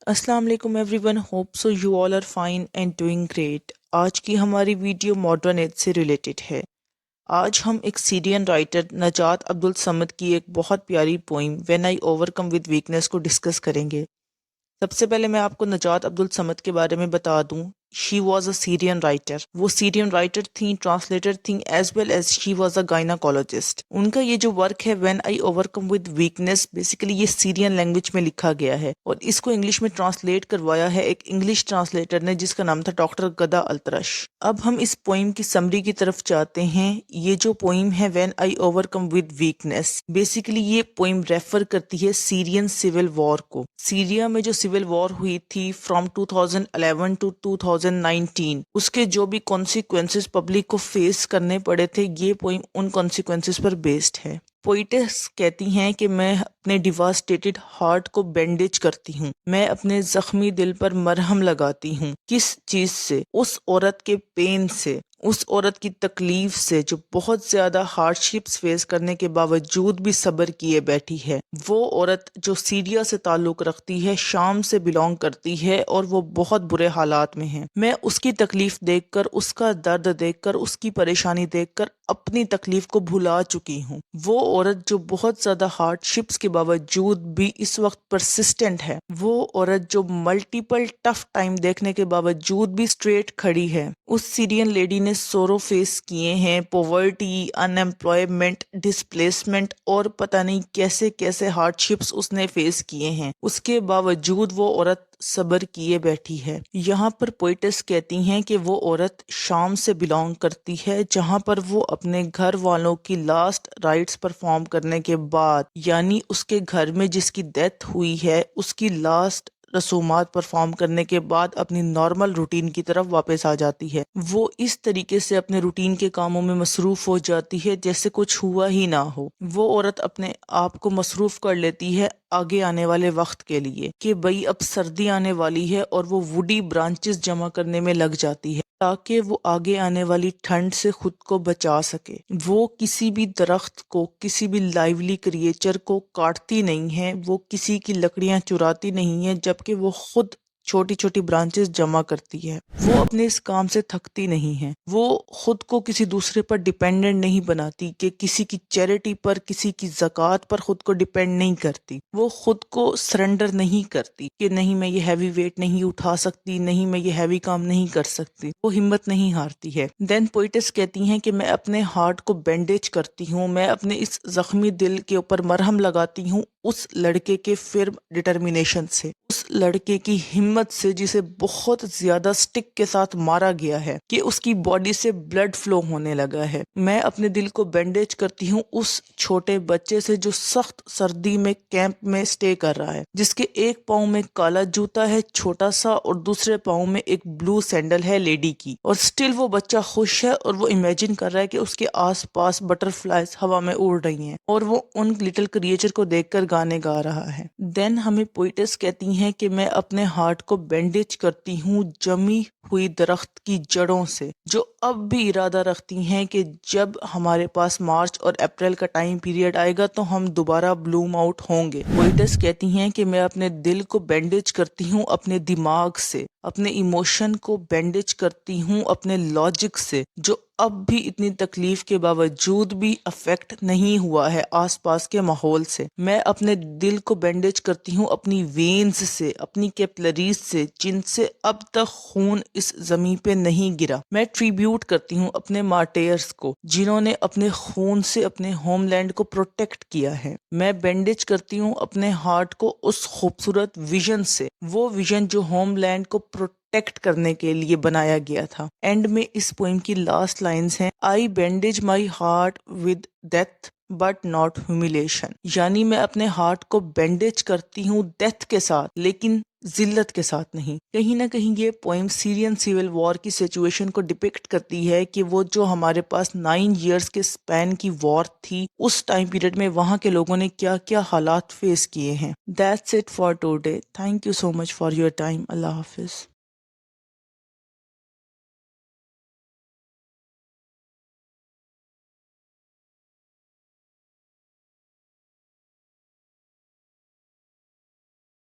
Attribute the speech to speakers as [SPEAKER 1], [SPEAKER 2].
[SPEAKER 1] السلام علیکم everyone, hope so you all are fine and doing great. آج کی ہماری ویڈیو ماڈرن ایج سے ریلیٹڈ ہے۔ آج ہم ایک سیرین رائٹر نجات عبدالصمد کی ایک بہت پیاری poem when I overcome with weakness کو ڈسکس کریں گے۔ سب سے پہلے میں آپ کو نجات عبدالصمد کے بارے میں بتا دوں، شی واز اے سیرین رائٹر۔ وہ سیرین رائٹر تھیں، ٹرانسلیٹر تھیں، as well as she was a gynaecologist. ان کا یہ جو ورک ہے when I overcome with weakness, basically یہ سیرین لینگویج میں لکھا گیا ہے اور اس کو انگلش میں ٹرانسلیٹ کروایا ہے ایک انگلش ٹرانسلیٹر نے جس کا نام تھا ڈاکٹر گدا الترش۔ اب ہم اس پوئم کی سمری کی طرف چاہتے ہیں۔ یہ جو پوئم ہے when I overcome with weakness, basically یہ پوئم ریفر کرتی ہے سیرین سول وار کو۔ سیریا میں جو سول وار ہوئی تھی فرام 2011 ٹو 2019، اس کے جو بھی کانسیکوینسز پبلک کو فیس کرنے پڑے تھے، یہ پوئم ان کانسیکوینسز پر بیسڈ ہے۔ پوئٹس کہتی ہیں کہ میں اپنے ڈیواسٹیٹڈ ہارٹ کو بینڈیج کرتی ہوں، میں اپنے زخمی دل پر مرہم لگاتی ہوں۔ کس چیز سے؟ اس عورت کے پین سے، اس عورت کی تکلیف سے جو بہت زیادہ ہارڈ شپس فیس کرنے کے باوجود بھی صبر کیے بیٹھی ہے۔ وہ عورت جو سیریا سے تعلق رکھتی ہے، شام سے بلونگ کرتی ہے اور وہ بہت برے حالات میں ہے۔ میں اس کی تکلیف دیکھ کر، اس کا درد دیکھ کر، اس کی پریشانی دیکھ کر اپنی تکلیف کو بھلا چکی ہوں۔ وہ عورت جو بہت زیادہ ہارڈ شپس کے باوجود بھی اس وقت پرسسٹنٹ ہے، وہ عورت جو ملٹیپل ٹف ٹائم دیکھنے کے باوجود بھی اسٹریٹ کھڑی ہے۔ اس سیرین لیڈی نے سورو فیس کیے ہیں، پاورٹی، ان ایمپلائمنٹ، ڈسپلیسمنٹ اور پتہ نہیں کیسے کیسے ہارڈ شپس اس نے فیس کیے ہیں۔ اس کے باوجود وہ عورت صبر کیے بیٹھی ہے۔ یہاں پر پوئٹس کہتی ہیں کہ وہ عورت شام سے بلونگ کرتی ہے، جہاں پر وہ اپنے گھر والوں کی لاسٹ رائٹس پرفارم کرنے کے بعد، یعنی اس کے گھر میں جس کی ڈیتھ ہوئی ہے، اس کی لاسٹ رسومات پرفارم کرنے کے بعد اپنی نارمل روٹین کی طرف واپس آ جاتی ہے۔ وہ اس طریقے سے اپنے روٹین کے کاموں میں مصروف ہو جاتی ہے جیسے کچھ ہوا ہی نہ ہو۔ وہ عورت اپنے آپ کو مصروف کر لیتی ہے آگے آنے والے وقت کے لیے کہ بھئی اب سردی آنے والی ہے، اور وہ ووڈی برانچز جمع کرنے میں لگ جاتی ہے تاکہ وہ آگے آنے والی ٹھنڈ سے خود کو بچا سکے۔ وہ کسی بھی درخت کو، کسی بھی لائیولی کریچر کو کاٹتی نہیں ہے، وہ کسی کی لکڑیاں چراتی نہیں ہے، جبکہ وہ خود چھوٹی چھوٹی برانچز جمع کرتی ہے۔ وہ اپنے اس کام سے تھکتی نہیں ہے۔ وہ خود کو کسی دوسرے پر ڈیپینڈنٹ نہیں بناتی کہ کسی کی چیریٹی پر، کسی کی زکوٰۃ پر خود کو ڈیپینڈ نہیں کرتی۔ وہ خود کو سرنڈر نہیں کرتی کہ نہیں میں یہ ہیوی ویٹ نہیں اٹھا سکتی، نہیں میں یہ ہیوی کام نہیں کر سکتی۔ وہ ہمت نہیں ہارتی ہے۔ دین پوئٹس کہتی ہیں کہ میں اپنے ہارٹ کو بینڈیج کرتی ہوں، میں اپنے اس زخمی دل کے اوپر مرہم لگاتی ہوں اس لڑکے کے فرم ڈٹرمینیشن سے، اس لڑکے کی ہمت سے جسے بہت زیادہ سٹک کے ساتھ مارا گیا ہے کہ اس کی باڈی سے بلڈ فلو ہونے لگا ہے۔ میں اپنے دل کو بینڈیج کرتی ہوں اس چھوٹے بچے سے جو سخت سردی میں کیمپ میں سٹے کر رہا ہے، جس کے ایک پاؤں میں کالا جوتا ہے چھوٹا سا، اور دوسرے پاؤں میں ایک بلو سینڈل ہے لیڈی کی، اور سٹل وہ بچہ خوش ہے اور وہ امیجن کر رہا ہے کہ اس کے آس پاس بٹر فلائز ہوا میں اڑ رہی ہیں اور وہ ان لٹل کریچر کو دیکھ کر گانے گا رہا ہے۔ دین ہمیں پوئٹس کہتی ہیں کہ میں اپنے ہارٹ کو بینڈیج کرتی ہوں جمی ہوئی درخت کی جڑوں سے، جو اب بھی ارادہ رکھتی ہیں کہ جب ہمارے پاس مارچ اور اپریل کا ٹائم پیریڈ آئے گا تو ہم دوبارہ بلوم آؤٹ ہوں گے۔ پوئٹس کہتی ہیں کہ میں اپنے دل کو بینڈیج کرتی ہوں اپنے دماغ سے، اپنے ایموشن کو بینڈیج کرتی ہوں اپنے لاجک سے، جو اب بھی اتنی تکلیف کے باوجود بھی افیکٹ نہیں ہوا ہے آس پاس کے ماحول سے۔ میں اپنے دل کو بینڈیج کرتی ہوں اپنی وینز سے، اپنی کیپلریز سے، جن سے اب تک خون اس زمین پہ نہیں گرا۔ میں ٹریبیوٹ کرتی ہوں اپنے مارٹیئرز کو جنہوں نے اپنے خون سے اپنے ہوم لینڈ کو پروٹیکٹ کیا ہے۔ میں بینڈیج کرتی ہوں اپنے ہارٹ کو اس خوبصورت ویژن سے، وہ ویژن جو ہوم لینڈ کو پروٹیکٹ کرنے کے لیے بنایا گیا تھا۔ اینڈ میں اس پوئم کی لاسٹ لائنز ہیں، I bandage my heart with death but not humiliation, یعنی میں اپنے ہارٹ کو بینڈیج کرتی ہوں ڈیتھ کے ساتھ لیکن ذلت کے ساتھ نہیں۔ کہیں نہ کہیں یہ پوئم سیرین سیول وار کی سچویشن کو ڈپکٹ کرتی ہے کہ وہ جو ہمارے پاس 9 ایئرس کے سپین کی وار تھی، اس ٹائم پیریڈ میں وہاں کے لوگوں نے کیا کیا حالات فیس کیے ہیں۔ That's it for today. Thank you so much for your time. اللہ حافظ۔